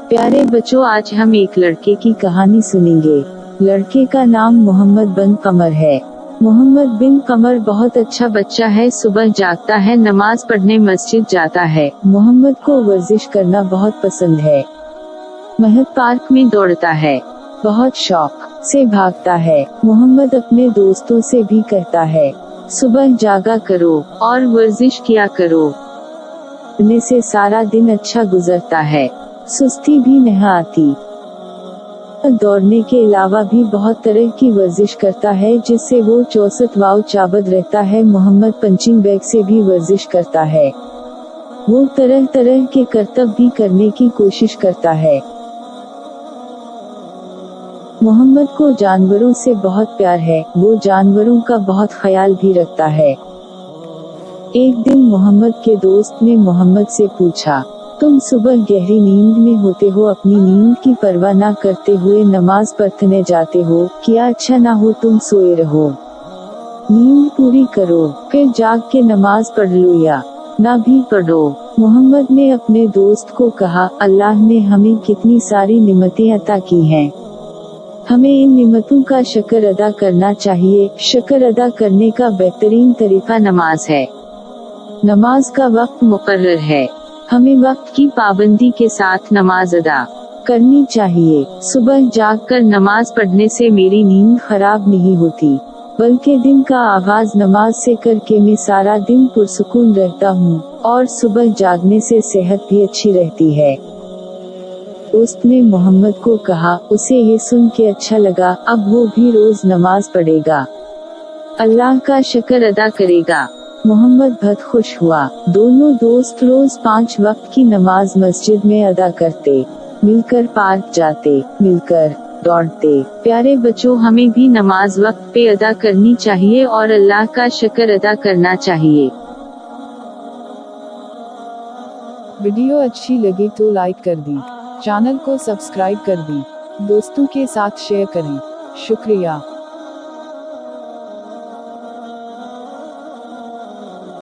प्यारे बच्चों, आज हम एक लड़के की कहानी सुनेंगे। लड़के का नाम मोहम्मद बिन कमर है। मोहम्मद बिन कमर बहुत अच्छा बच्चा है। सुबह जागता है, नमाज पढ़ने मस्जिद जाता है। मोहम्मद को वर्जिश करना बहुत पसंद है। महद पार्क में दौड़ता है, बहुत शौक से भागता है। मोहम्मद अपने दोस्तों से भी कहता है, सुबह जागा करो और वर्जिश किया करो। करने से सारा दिन अच्छा गुजरता है, सुस्ती भी नहीं आती। दौड़ने के अलावा भी बहुत तरह की वर्जिश करता है, जिससे वो 64 वाव चाबद रहता है। मोहम्मद पंचिंग बैग से भी वर्जिश करता है। वो तरह तरह के करतब भी करने की कोशिश करता है। मोहम्मद को जानवरों से बहुत प्यार है। वो जानवरों का बहुत ख्याल भी रखता है। एक दिन मोहम्मद के दोस्त ने मोहम्मद से पूछा, तुम सुबह गहरी नींद में होते हो, अपनी नींद की परवाह न करते हुए नमाज पढ़ने जाते हो, क्या अच्छा ना हो तुम सोए रहो? नींद पूरी करो, फिर जाग के नमाज पढ़ लो या ना भी पढ़ो। मोहम्मद ने अपने दोस्त को कहा, अल्लाह ने हमें कितनी सारी निमतें अता की हैं। हमें इन निमतों का शुक्र अदा करना चाहिए। शुक्र अदा करने का बेहतरीन तरीका नमाज है। नमाज का वक्त मुकर्रर है। हमें वक्त की पाबंदी के साथ नमाज अदा करनी चाहिए। सुबह जागकर नमाज पढ़ने से मेरी नींद खराब नहीं होती, बल्कि दिन का आगाज नमाज से करके मैं सारा दिन पुरसुकून रहता हूँ और सुबह जागने से सेहत भी अच्छी रहती है। दोस्त ने मोहम्मद को कहा, उसे ये सुन के अच्छा लगा, अब वो भी रोज नमाज पढ़ेगा, अल्लाह का शुक्र अदा करेगा। मोहम्मद बहुत खुश हुआ। दोनों दोस्त रोज 5 वक्त की नमाज मस्जिद में अदा करते, मिलकर पार्क जाते, मिलकर दौड़ते। प्यारे बच्चों, हमें भी नमाज वक्त पे अदा करनी चाहिए और अल्लाह का शुक्र अदा करना चाहिए। वीडियो अच्छी लगी तो लाइक कर दी, चैनल को सब्सक्राइब कर दी, दोस्तों के साथ शेयर करें। शुक्रिया।